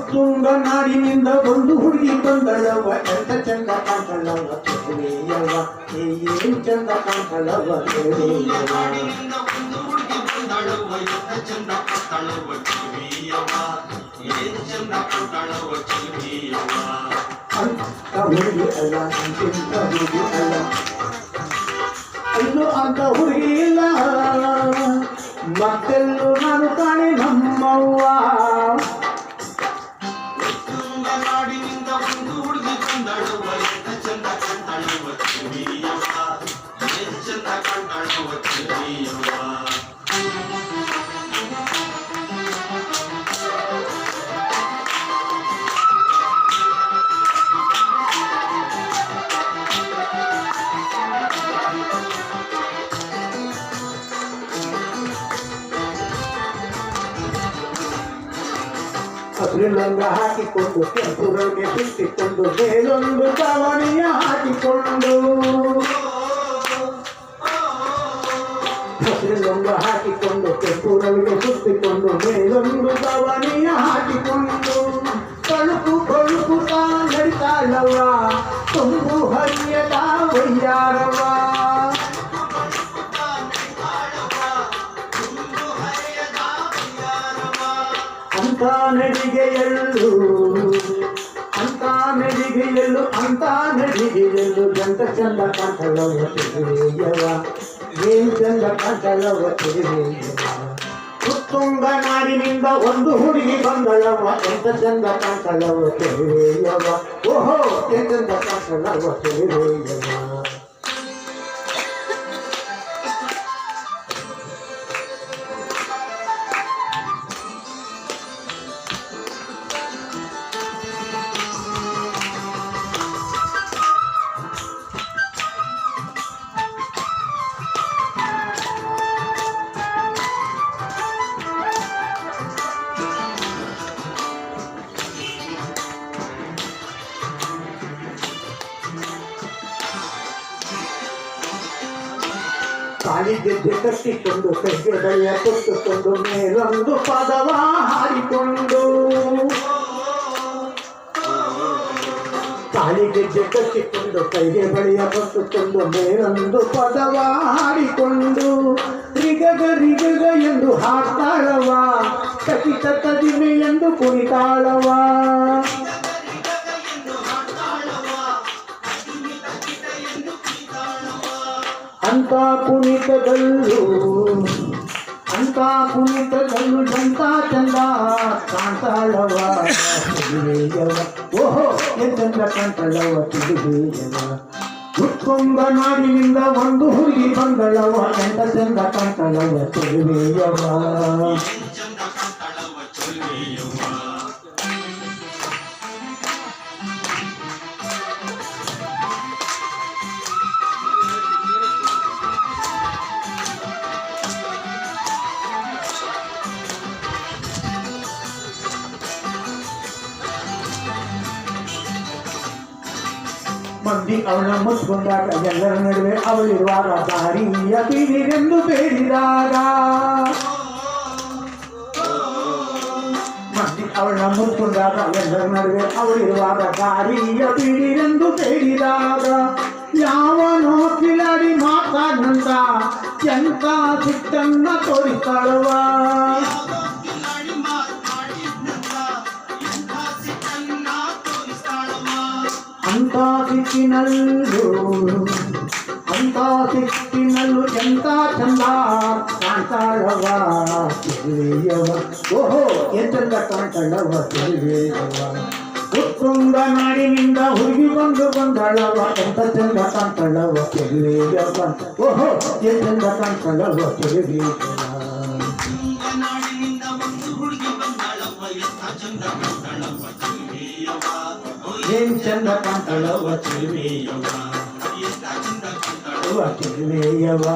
ತುಂಗ ನಾಡಿನಿಂದ ಒಂದು ಹುಡುಗಿ ಬಂದಳವ ಎಂತ ಚಂದ ಕಾಣ್ತಳವ ಕೇಳಿಯವ ಏನ್ ಚಂದ ಕಾಣ್ತಳವ ಕೇಳಿಯವ ಅಂತ ಹುಡುಗಿ ಅಲ್ಲ ಅಂತಿಂತ ಹುಡುಗಿ ಅಲ್ಲ ಅಲ್ಲೂ ಅಂತ ಹುಡುಗಿ ಇಲ್ಲ ಮತ್ತೆಲ್ಲೂ ನಾನು ಕಾಣೆ ನಮ್ಮವ್ವ ಹಸಿಲಂಗ ಹಾಕಿಕೊಂಡು ಕೆಂಪುರಗೆ ಸುತ್ತಿಕೊಂಡು ಮೇಲೊಂದು ದಾವಣಿಯ ಹಾಕಿಕೊಂಡು ಹಸಿಲಂಗ ಹಾಕಿಕೊಂಡು ಕೆಂಪುರಗೆ ಸುತ್ತಿಕೊಂಡು ಮೇಲೊಂದು ದಾವಣಿಯ ಹಾಕಿಕೊಂಡು ಕಳುಕು ಕಳುಕುತ್ತಾ ನಡಿತಾಳವ ತುಂಬು ಹರಿಯದ ವಯ್ಯಾರವ ಅಂತ ನಡಿಗೆಯಲ್ಲು ಅಂತ ನಡಿಗೆಯಲ್ಲು ಗಂಟ ಚಂದ ಕಾಂತಳವ ತಿರುವೆಯವ ಏನ್ ಚಂದ ಕಾಂತಳವ ತಿರುವೆಯವ ಉತ್ತುಂಗ ನಾಡಿನಿಂದ ಒಂದು ಹುಡುಗಿ ಬಂದಳವ ಎಂತ ಚಂದ ಕಾಂತಳವ ತಿರುವೆಯವ ಓಹೋ ಎಂತ ಚಂದ ಕಾಂತಳವ ತಿರುವೆಯವ ಕಾಲಿಗೆಜ್ಜೆ ಕಟ್ಟಿಕೊಂಡು ಕೈಗೆ ಬಳ್ಳಿಯ ಕೊಟ್ಟುಕೊಂಡು ಮೇಲೊಂದು ಪದವ ಹಾರಿಕೊಂಡು ಕಾಲಿಗೆಜ್ಜೆ ಕಟ್ಟಿಕೊಂಡು ಕೈಗೆ ಬಳಿಯ ಕೊಟ್ಟುಕೊಂಡು ಮೇಲೊಂದು ಪದವ ಹಾರಿಕೊಂಡು ರಿಗಗ ರಿಗಗ ಎಂದು ಹಾಡ್ತಾಳವ ಕಟಿತ ಕದಿಮೆ ಎಂದು ಕುಣಿತಾಳವ ಅಂತ ಕುಣಿತದಲ್ಲೂ ಎಂತ ಚಂದ ಕಾಣ್ತಾಳವ ತಿರುವೆಯವ ಓಹೋ ಎಂತ ಕಾಣ್ತಾಳವ ತಿರುವೆಯವ ಉತ್ಕೊಂಡ ನಾಡಿನಿಂದ ಒಂದು ಹುಡುಗಿ ಬಂದಳವ ಎಂತ ಚಂದ ಕಾಣ್ತಾಳವ ತಿರುವೆಯವ ಮಂದಿ ಅವಳ ಮುಚ್ಕೊಂಡಾಗ ಎಲ್ಲರ ನಡುವೆ ಅವಳಿರುವಾಗ ದಾರಿಯ ಬೀದಿರೆಂದು ಬೇಡಿದಾಗ ಮಂದಿ ಅವಳ ಮುಚ್ಕೊಂಡಾಗ ಎಲ್ಲರ ನಡುವೆ ಅವಳಿರುವಾಗ ದಾರಿಯ ಬೀದಿರೆಂದು ಬೇಡಿದಾಗ ಯಾವನೋ ಕಿಲಾಡಿ ಮಾತಾಡಂತ ಎಂತ ಸಿಟ್ಟನ್ನ ತೋರಿತಾಳವ ಅಂತ ಸಿಟ್ಟಿನಲ್ಲೂ ಎಂತ ಚಂದ ಕಾಣ್ತಾಳವ ತಿರುವೆಯವ ಓಹೋ ಎಂತ ಕಾಣ್ತಾಳವ ತಿರುವೆಯವ ಉತ್ತುಂಗ ನಾಡಿನಿಂದ ಹುಡುಗಿ ಬಂದಳವ ಎಂತ ಚಂದ ಕಾಣ್ತಾಳವ ತಿರುವೆಯವ ಓಹೋ ಎಂತ ಕಾಣ್ತಾಳವ ತಿರುವೆಯವ ಏನ್ ಚಂದ ಕಾಣ್ತಾಳವ ಚೆಲುವೆಯವ್ವ ಅವ್ವ ಚೆಲುವೆಯವ್ವ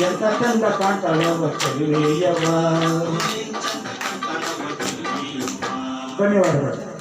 ಎಂತ ಚಂದ ಕಾಣ್ತಾಳವ ಚೆಲುವೆಯವ್ವ ಧನ್ಯವಾದಗಳು